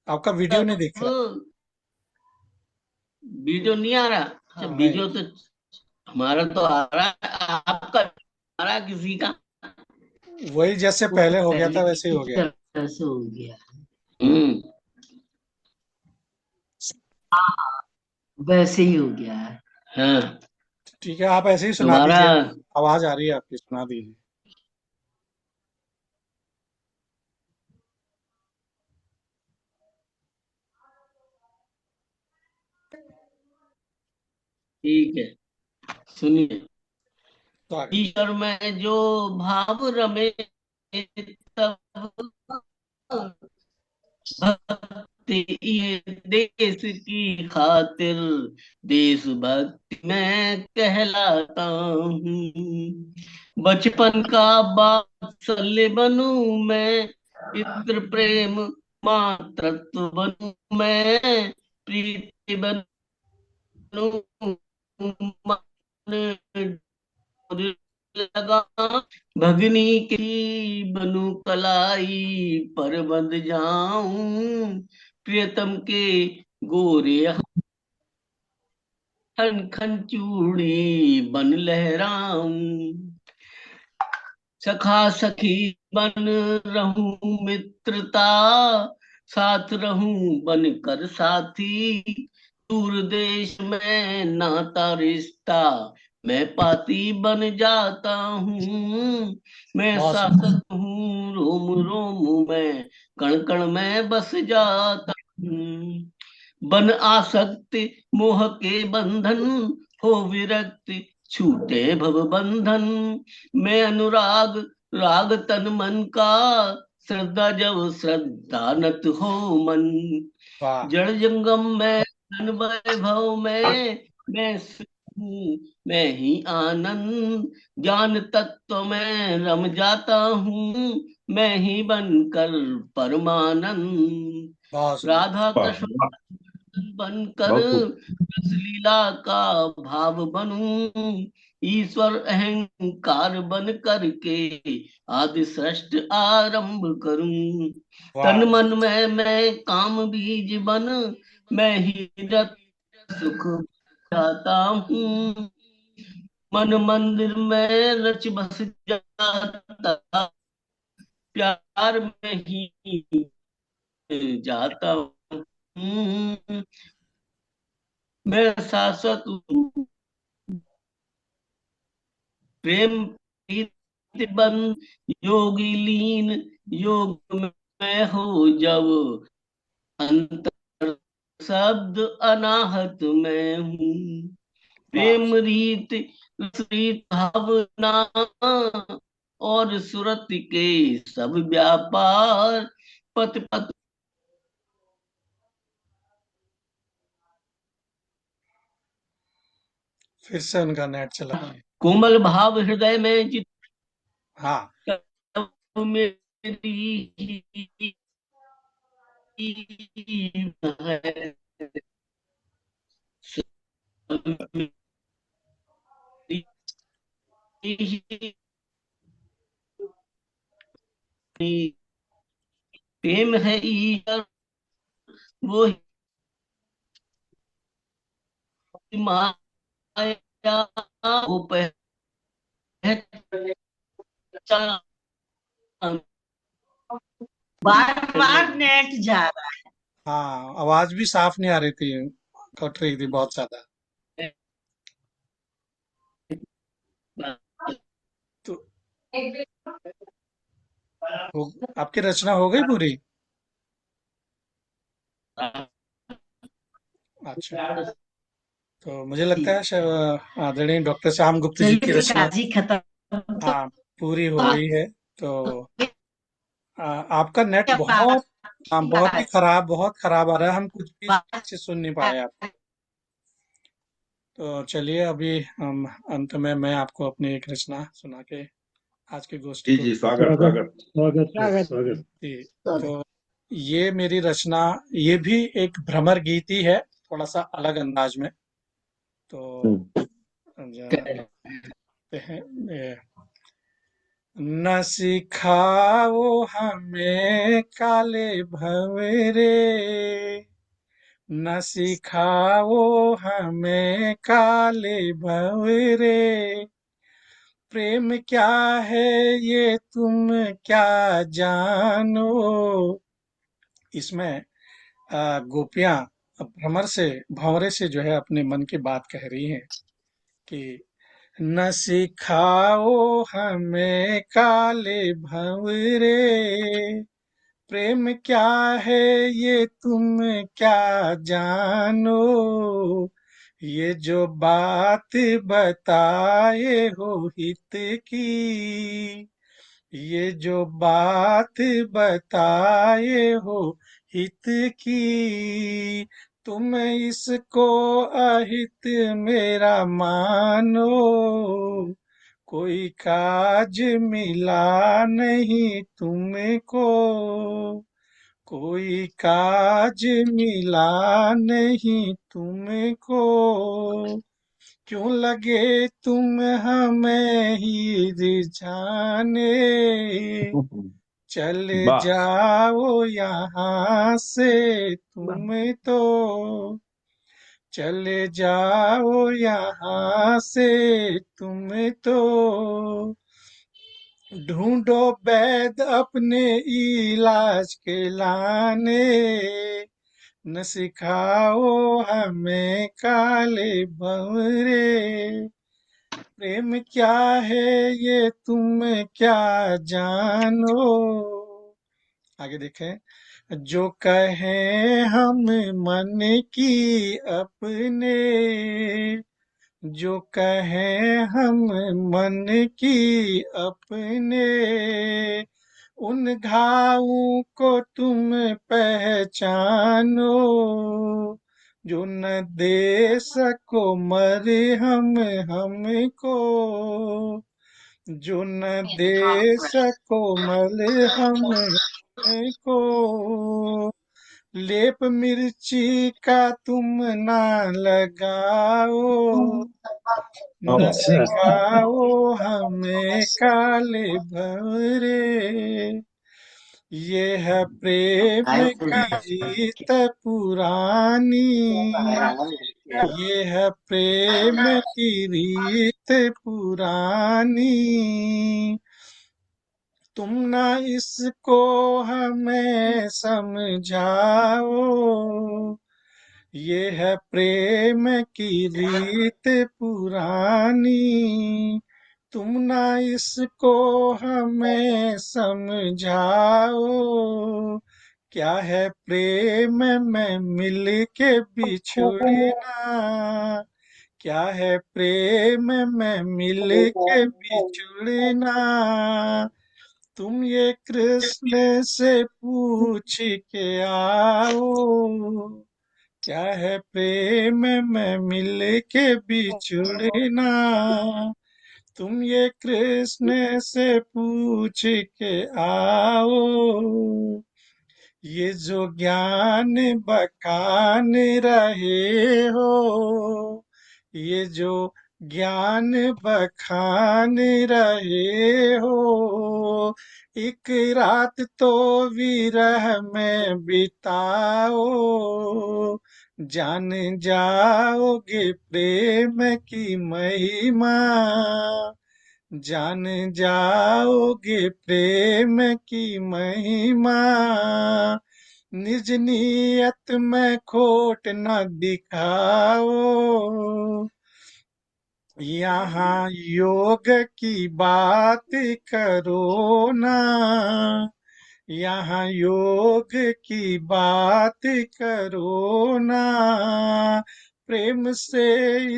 आपका वीडियो नहीं दिख रहा। अब वीडियो नहीं आ रहा। अच्छा, हाँ, नहीं। वीडियो तो हमारा तो आ रहा है, आपका आ रहा है किसी का। वही जैसे वो पहले हो गया पहले था वैसे ही की हो गया। तरह से हो गया। हम्म। वैसे ही हो गया है। हाँ। ठीक है, आप ऐसे ही सुना दोबारा। दीजिए। आवाज आ रही है आपकी, सुना दीजिए। ठीक है, सुनिए। तो आगे। ईश्वर में जो भाव रमे, तब भक्ति ये देश की खातिर, देशभक्ति मैं कहलाता हूँ। बचपन का बात्सल्य बनूं मैं, पितृ प्रेम मातृत्व बनूं मैं, प्रीति बनूं मन लगा, भगनी की बनू कलाई पर बंध जाऊं, प्रियतम के गोरे खन खन चूड़ी बन लहराऊं, सखा सखी बन रहूं मित्रता, साथ रहूं बन कर साथी, दूर देश में नाता रिश्ता, मैं पाती बन जाता हूँ, मैं बहुत सुंदर। शासक हूँ रोम रोम में, कण कण में बस जाता हूँ। बन आसक्ति मोह के बंधन, हो विरक्ति छूटे भव बंधन, मैं अनुराग राग तन मन का, श्रद्धा जब श्रद्धा नत हो मन, वाह। जड़ जंगम में धन वैभव में, मैं सुख हूँ मैं ही आनंद, ज्ञान तत्व में रम जाता हूँ, मैं ही बनकर परमानंद, बहुत सुंदर। राधा वाह कृष्ण वाह, बनकर बहुत खूब। रस लीला का भाव बनूं, ईश्वर अहंकार बन करके आदि सृष्ट आरंभ करूं, तन वाह। मन में मैं काम बीज बन, मैं ही रत सुख जाता हूँ, मन मंदिर में रच बस जाता, प्यार में ही जाता हूँ, मैं शाश्वत हूँ, प्रेम प्रीति बंध योगी लीन, योग में हो जब अंतर शब्द अनाहत में हूँ, वाह। प्रेम रीत रीत भावना और सुरत के सब व्यापार, पथ पथ फिर से उनका नेट चला गया। कोमल भाव हृदय में जित हाँ। मेरी है, प्रेम है ईश्वर वो ही माया, वो पहचान, बार बार नेट जा रहा हाँ, आवाज भी साफ नहीं आ रही थी। कट रही थी बहुत ज्यादा। तो हो, आपकी रचना हो गई पूरी? अच्छा। तो मुझे लगता है आदरणीय डॉक्टर श्याम गुप्त जी की चलिए रचना, पिताजी खत्म तो हाँ, पूरी हो हो गई है। तो आपका नेट गया बहुत, हाँ, बहुत ही पिताजी। खराब, बहुत खराब आ रहा है। हम कुछ भी ठीक से सुन नहीं पाए आप। तो चलिए, अभी हम अंत में मैं आपको अपनी एक रचना सुना के आज की गोष्ठी जी को। जी, स्वागत स्वागत स्वागत है, स्वागत स्वागत। जी। तो ये मेरी रचना, ये भी एक भ्रमर गीत ही है, थोड़ा सा अलग अंदाज में। तो हम्म। जानते हैं, न सिखाओ हमें काले भंवरे, न सिखाओ हमें काले भंवरे, प्रेम क्या है ये तुम क्या जानो। इसमें गोपियां भ्रमर से भंवरे से जो है अपने मन की बात कह रही हैं कि न सिखाओ हमें काले भंवरे, प्रेम क्या है ये तुम क्या जानो। ये जो बात बताए हो हित की, ये जो बात बताए हो हित की, तुम इसको अहित मेरा मानो। कोई काज मिला नहीं तुमको, कोई काज मिला नहीं तुमको, क्यों लगे तुम हमें ही रिझाने। चले वाह जाओ यहाँ से तुम तो, चले जाओ यहाँ से तुम तो, ढूंढो वैद अपने इलाज के लाने। न सिखाओ हमें काले भंवरे, प्रेम क्या है ये तुम क्या जानो। आगे देखें, जो कहें हम मन की अपने, जो कहें हम मन की अपने, उन घावों को तुम पहचानो। जो न दे सको मरे हम हमको, जो न दे सको मरे हम हमको, लेप मिर्ची का तुम ना लगाओ। न अच्छा सिखाओ हमें काले भंवरे, ये है प्रेम की रीत पुरानी, ये है प्रेम की रीत पुरानी, तुम ना इसको हमें समझाओ। ये है प्रेम की रीत पुरानी, तुम ना इसको हमें समझाओ। क्या है प्रेम में मिल के बिछुड़ना, क्या है प्रेम में मिल के बिछुड़ना। तुम ये कृष्ण से पूछ के आओ, क्या है प्रेम में मिल के बिछुड़ना। तुम ये कृष्ण से पूछ के आओ। ये जो ज्ञान बखान रहे हो, ये जो ज्ञान बखान रहे हो, एक रात तो विरह में बिताओ। जान जाओगे प्रेम की महिमा, जान जाओगे प्रेम की महिमा। निज नियत में खोट न दिखाओ, यहाँ योग की बात करो ना, यहाँ योग की बात करो ना। प्रेम से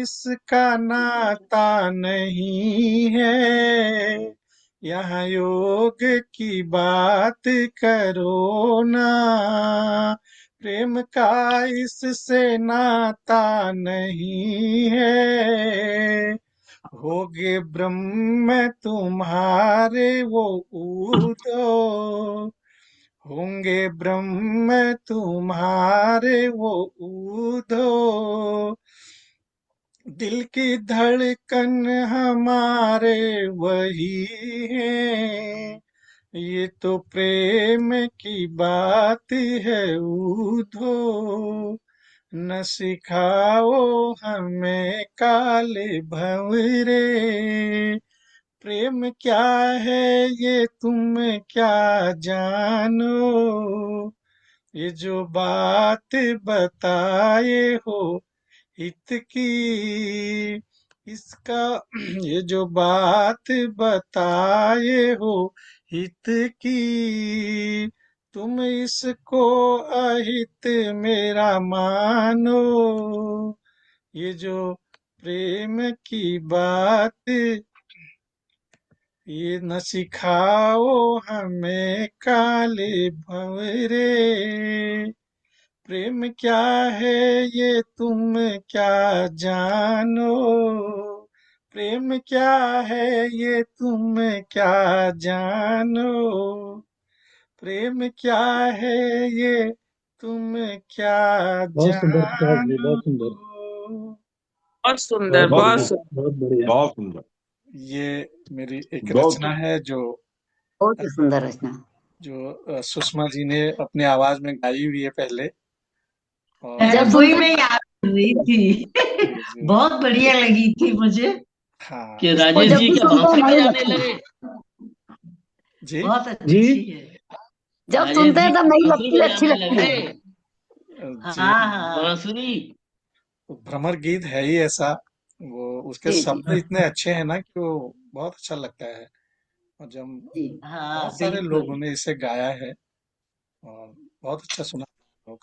इसका नाता नहीं है, यहाँ योग की बात करो ना। प्रेम का इससे नाता नहीं है, होगे ब्रह्म तुम्हारे वो उदो, होंगे ब्रह्म तुम्हारे वो उदो। दिल की धड़कन हमारे वही है, ये तो प्रेम की बात है उधो, न सिखाओ हमें काले भंवरे। प्रेम क्या है ये तुम क्या जानो, ये जो बात बताए हो हित की, इसका ये जो बात बताए हो हित की, तुम इसको अहित मेरा मानो, ये जो प्रेम की बात, ये न सिखाओ हमें काले भंवरे। प्रेम क्या है ये तुम क्या जानो, प्रेम क्या है ये तुम क्या जानो, प्रेम क्या है ये तुम क्या बहुत सुंदर प्रकाश जी, जानो। बहुत सुंदर, बहुत सुंदर, बहुत बहुत बढ़िया, सुंदर। बहुत बढ़िया। बहुत सुंदर। ये मेरी एक बहुत रचना है जो बहुत ही सुंदर रचना। सुषमा जी ने अपनी आवाज में गाई हुई है पहले। और जब वही मैं याद कर रही थी। जी जी बहुत बढ़िया लगी थी मुझे। हाँ कि इसको राजेश जब जी भी क्या सुनते हैं बांसुरी नई बजाने लगती है, लगे? जी बहुत जी अच्छी है। जब राजेश सुनते जी हैं तब नई बांसुरी लगती है, अच्छी बजाने लगती लगे? है। जी हाँ हाँ बांसुरी। भ्रमर गीत है ही ऐसा, वो उसके जी जी शब्द इतने अच्छे हैं ना कि वो बहुत अच्छा लगता है। और जब जी हाँ बहुत सारे बिल्कुल। लोगों ने इसे गाया है और बहुत अच्छा सुना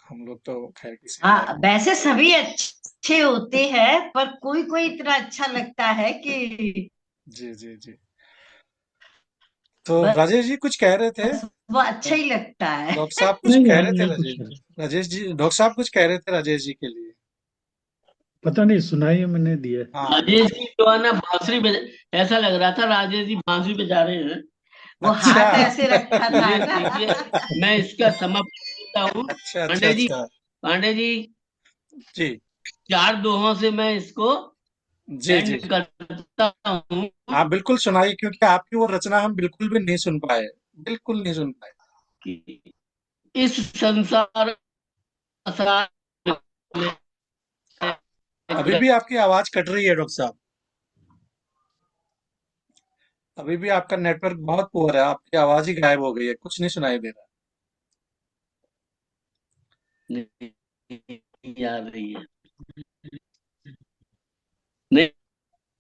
हम लोग तो खैर किसी लायक। हाँ वैसे सभी अच्छे होते हैं, पर कोई कोई इतना अच्छा लगता है कि जी जी जी। तो बस राजेश जी कुछ कह रहे थे, वो अच्छा ही लगता है। डॉक्टर साहब कुछ नहीं, कह यहाँ रहे थे नहीं कुछ राजेश है, जी, राजेश जी डॉक्टर साहब कुछ कह रहे थे राजेश जी के लिए। पता नहीं, सुनाई मैंने दिया। हाँ राजेश जी जो है ना बांसुरी बजा, ऐसा लग रहा था राजेश जी बांसुरी बजा रहे हैं। वो अच्छा हाथ ऐसे रखा था ये ना। देखिए मैं इसका समाप्त करता हूँ। अच्छा अच्छा पांडे जी, अच्छा पांडे जी जी 4 दोहों से मैं इसको जी एंड जी करता हूँ हाँ बिल्कुल सुनाइए, क्योंकि आपकी वो रचना हम बिल्कुल भी नहीं सुन पाए, बिल्कुल नहीं सुन पाए। कि इस संसार अभी भी आपकी आवाज कट रही है डॉक्टर साहब, अभी भी आपका नेटवर्क बहुत पुअर है, आपकी आवाज ही गायब हो गई है, कुछ नहीं सुनाई दे रहा। नहीं आ रही है, नहीं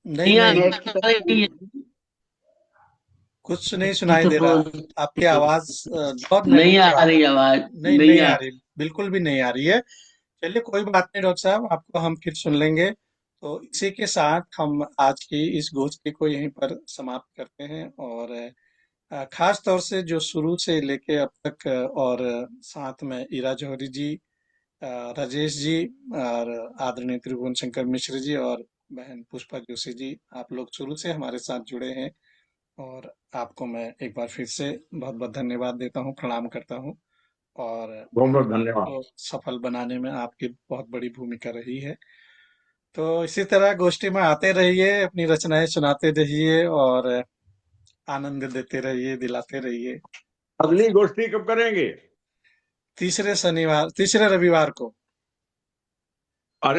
नहीं आ नहीं नेट की रही है। कुछ नहीं जी सुनाई तो दे रहा, बोल आपकी आवाज बहुत नहीं नेगेटिव आ आ रही आवाज, नहीं नहीं नहीं आ आ रही, बिल्कुल भी नहीं आ रही है। चलिए कोई बात नहीं डॉक्टर साहब, आपको हम फिर सुन लेंगे। तो इसी के साथ हम आज की इस गोष्ठी को यहीं पर समाप्त करते हैं। और खास तौर से जो शुरू से लेके अब तक और साथ में ईरा जौहरी जी, राजेश जी और आदरणीय त्रिभुवन शंकर मिश्र जी और बहन पुष्पा जोशी जी, आप लोग शुरू से हमारे साथ जुड़े हैं। और आपको मैं एक बार फिर से बहुत बहुत धन्यवाद देता हूँ, प्रणाम करता हूँ। और बहुत बहुत गोष्ठी धन्यवाद। को सफल बनाने में आपकी बहुत बड़ी भूमिका रही है। तो इसी तरह गोष्ठी में आते रहिए, अपनी रचनाएं सुनाते रहिए और आनंद देते रहिए, दिलाते रहिए। अगली गोष्ठी कब करेंगे? तीसरे रविवार को।